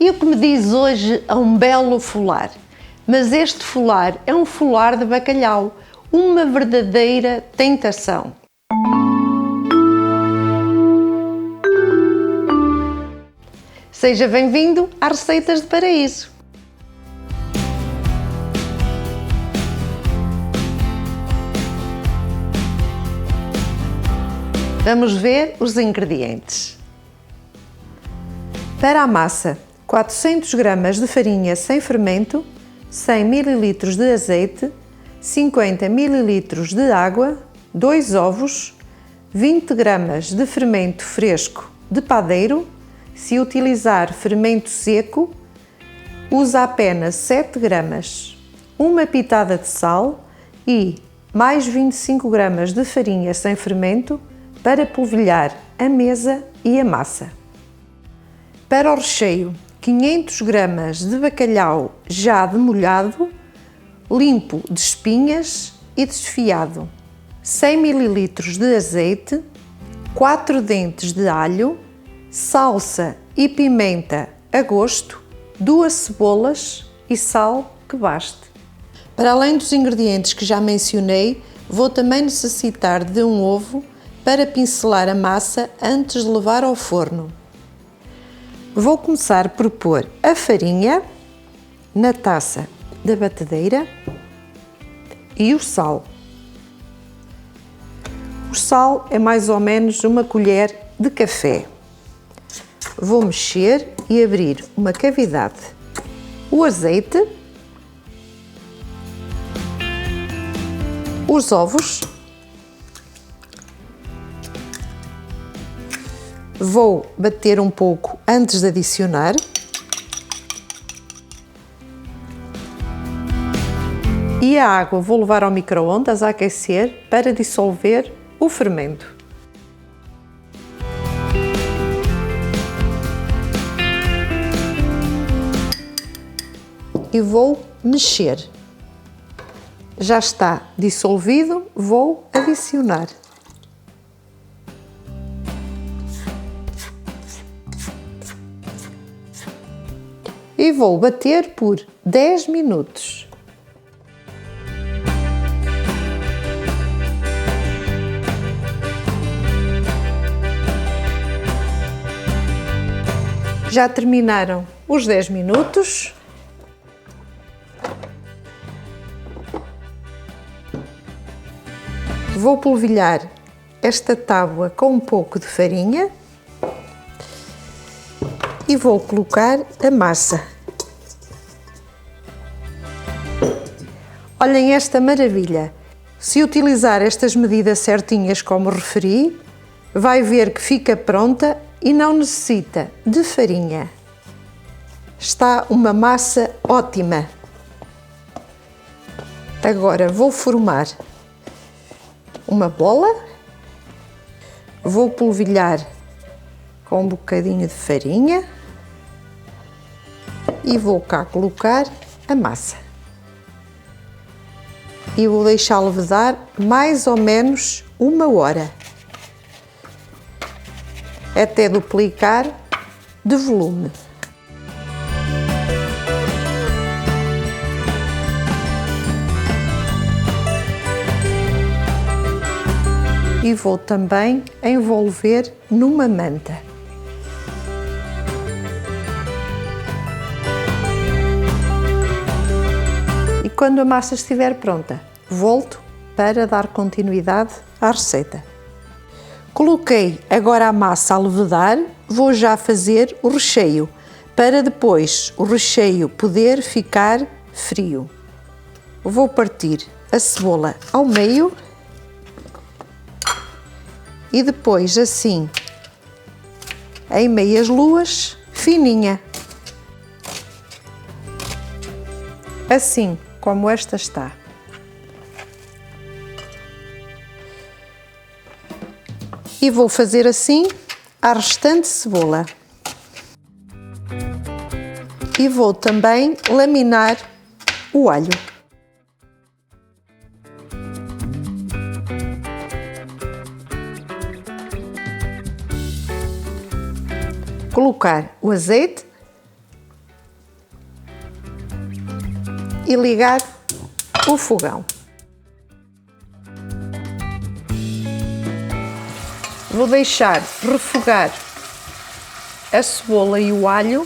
E o que me diz hoje a um belo folar? Mas este folar é um folar de bacalhau, uma verdadeira tentação. Seja bem-vindo às Receitas de Paraíso. Vamos ver os ingredientes. Para a massa, 400 gramas de farinha sem fermento, 100 ml de azeite, 50 ml de água, 2 ovos, 20 gramas de fermento fresco de padeiro. Se utilizar fermento seco, usa apenas 7 gramas, uma pitada de sal e mais 25 gramas de farinha sem fermento para polvilhar a mesa e a massa. Para o recheio, 500 gramas de bacalhau já demolhado, limpo de espinhas e desfiado, 100 ml de azeite, 4 dentes de alho, salsa e pimenta a gosto, 2 cebolas e sal que baste. Para além dos ingredientes que já mencionei, vou também necessitar de um ovo para pincelar a massa antes de levar ao forno. Vou começar por pôr a farinha na taça da batedeira e o sal. O sal é mais ou menos uma colher de café. Vou mexer e abrir uma cavidade. O azeite, os ovos, vou bater um pouco antes de adicionar. E a água vou levar ao micro-ondas a aquecer para dissolver o fermento. E vou mexer. Já está dissolvido, vou adicionar. E vou bater por 10 minutos. Já terminaram os 10 minutos. Vou polvilhar esta tábua com um pouco de farinha e vou colocar a massa. Olhem esta maravilha! Se utilizar estas medidas certinhas como referi, vai ver que fica pronta e não necessita de farinha. Está uma massa ótima. Agora vou formar uma bola, vou polvilhar com um bocadinho de farinha e vou cá colocar a massa. E vou deixá-lo levedar mais ou menos 1 hora, até duplicar de volume. E vou também envolver numa manta. E quando a massa estiver pronta, volto para dar continuidade à receita. Coloquei agora a massa a levedar, vou já fazer o recheio, para depois o recheio poder ficar frio. Vou partir a cebola ao meio e depois assim, em meias luas, fininha. Assim como esta está. E vou fazer assim à restante cebola. E vou também laminar o alho. Colocar o azeite e ligar o fogão. Vou deixar refogar a cebola e o alho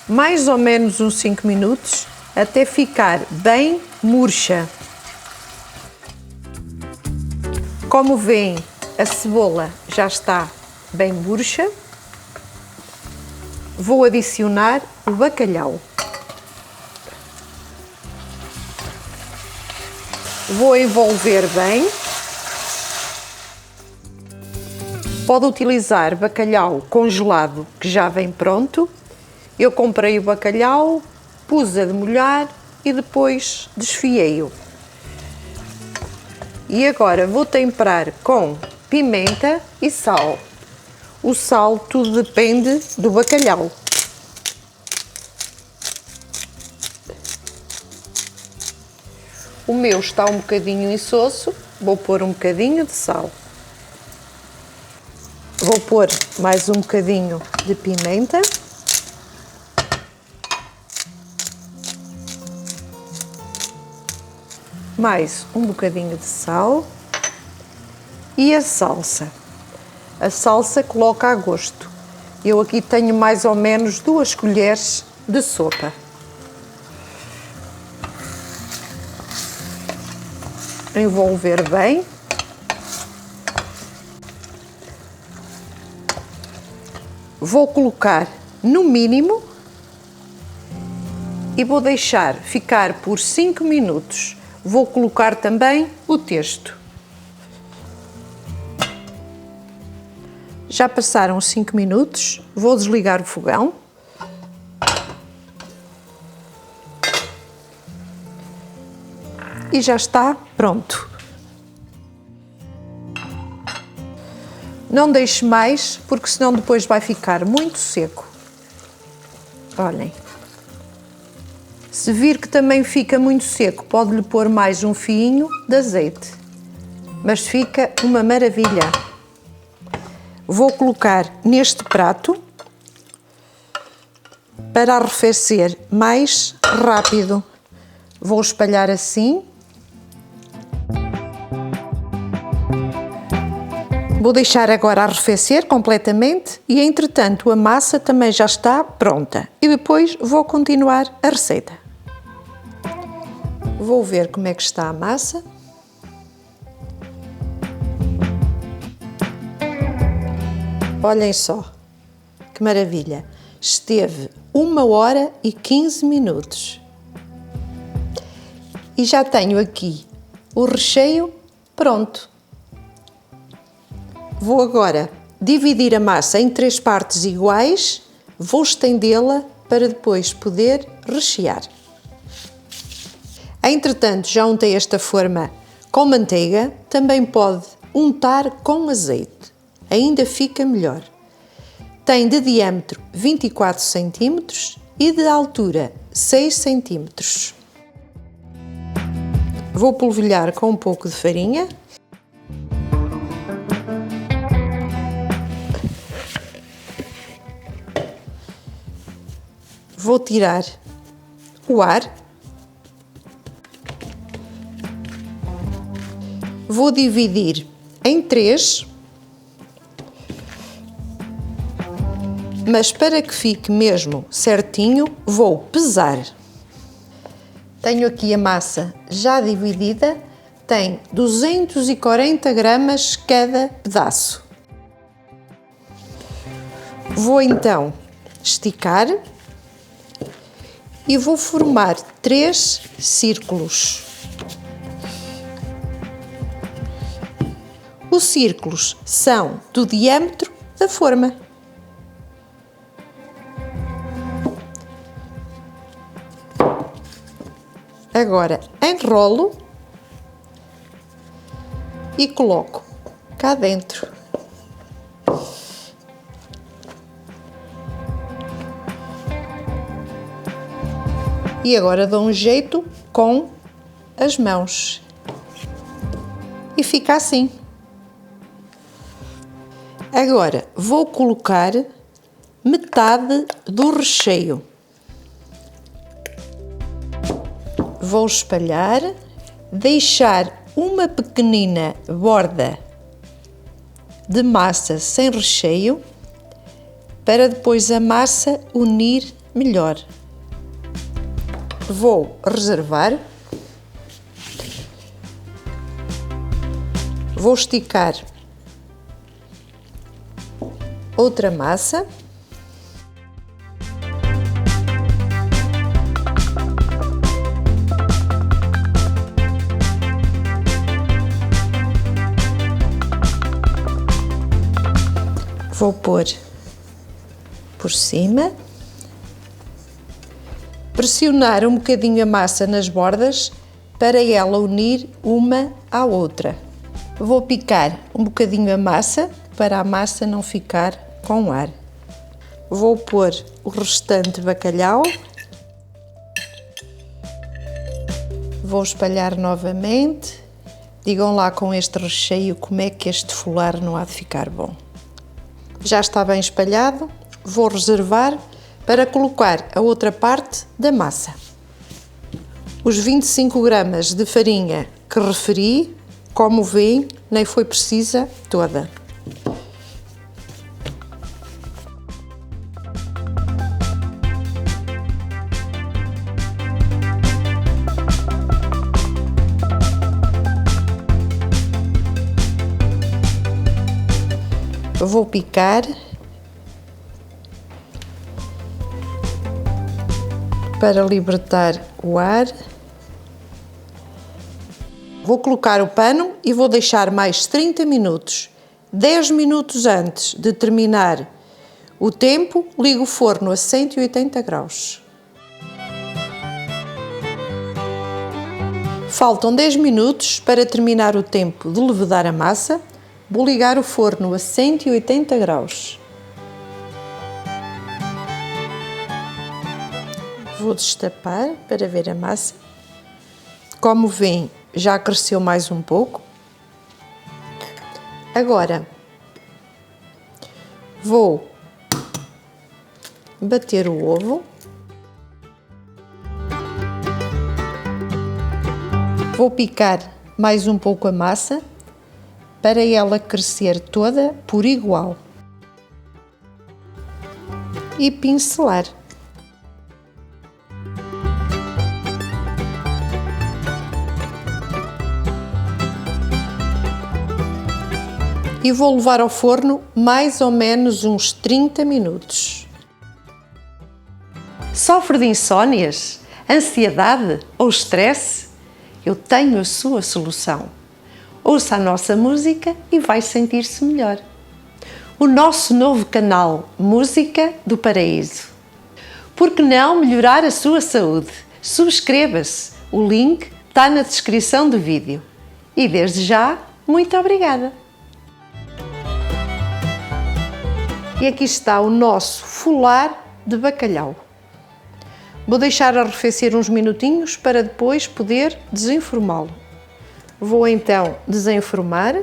mais ou menos uns 5 minutos até ficar bem murcha. Como veem, a cebola já está bem murcha. Vou adicionar o bacalhau. Vou envolver bem. Pode utilizar bacalhau congelado que já vem pronto. Eu comprei o bacalhau, pus a demolhar e depois desfiei-o. E agora vou temperar com pimenta e sal. O sal tudo depende do bacalhau. O meu está um bocadinho insosso, vou pôr um bocadinho de sal. Vou pôr mais um bocadinho de pimenta. Mais um bocadinho de sal. E a salsa. A salsa coloca a gosto. Eu aqui tenho mais ou menos 2 colheres de sopa. Envolver bem. Vou colocar no mínimo e vou deixar ficar por 5 minutos. Vou colocar também o testo. Já passaram 5 minutos, vou desligar o fogão. E já está pronto. Não deixe mais, porque senão depois vai ficar muito seco. Olhem. Se vir que também fica muito seco, pode-lhe pôr mais um fioinho de azeite. Mas fica uma maravilha. Vou colocar neste prato para arrefecer mais rápido. Vou espalhar assim. Vou deixar agora arrefecer completamente e, entretanto, a massa também já está pronta. E depois vou continuar a receita. Vou ver como é que está a massa. Olhem só, que maravilha! Esteve 1 hora e 15 minutos. E já tenho aqui o recheio pronto. Vou agora dividir a massa em 3 partes iguais, vou estendê-la para depois poder rechear. Entretanto, já untei esta forma com manteiga, também pode untar com azeite, ainda fica melhor. Tem de diâmetro 24 cm e de altura 6 cm. Vou polvilhar com um pouco de farinha. Vou tirar o ar. Vou dividir em 3. Mas para que fique mesmo certinho, vou pesar. Tenho aqui a massa já dividida, tem 240 gramas cada pedaço. Vou então esticar e vou formar 3 círculos. Os círculos são do diâmetro da forma. Agora enrolo e coloco cá dentro. E agora dou um jeito com as mãos. E fica assim. Agora vou colocar metade do recheio. Vou espalhar, deixar uma pequenina borda de massa sem recheio para depois a massa unir melhor. Vou reservar. Vou esticar outra massa. Vou pôr por cima, pressionar um bocadinho a massa nas bordas para ela unir uma à outra. Vou picar um bocadinho a massa para a massa não ficar com ar. Vou pôr o restante bacalhau. Vou espalhar novamente. Digam lá com este recheio como é que este folar não há de ficar bom. Já está bem espalhado, vou reservar para colocar a outra parte da massa. Os 25 gramas de farinha que referi, como veem, nem foi precisa toda. Vou picar para libertar o ar. Vou colocar o pano e vou deixar mais 30 minutos. 10 minutos antes de terminar o tempo, ligo o forno a 180 graus. Faltam 10 minutos para terminar o tempo de levedar a massa. Vou ligar o forno a 180 graus. Vou destapar para ver a massa. Como veem, já cresceu mais um pouco. Agora, vou bater o ovo. Vou picar mais um pouco a massa para ela crescer toda por igual. E pincelar. E vou levar ao forno mais ou menos uns 30 minutos. Sofre de insónias, ansiedade ou estresse? Eu tenho a sua solução. Ouça a nossa música e vai sentir-se melhor. O nosso novo canal Música do Paraíso. Por que não melhorar a sua saúde? Subscreva-se. O link está na descrição do vídeo. E desde já, muito obrigada! E aqui está o nosso folar de bacalhau. Vou deixar arrefecer uns minutinhos para depois poder desenformá-lo. Vou então desenformar.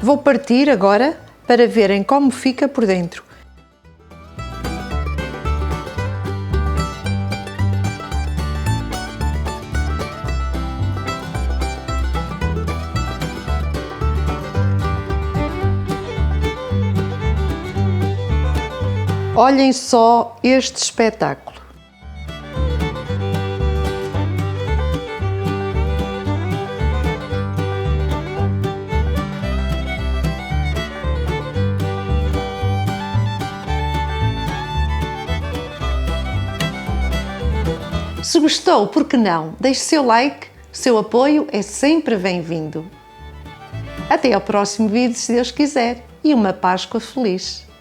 Vou partir agora para verem como fica por dentro. Olhem só este espetáculo. Se gostou, por que não? Deixe seu like, seu apoio é sempre bem-vindo. Até ao próximo vídeo, se Deus quiser, e uma Páscoa feliz!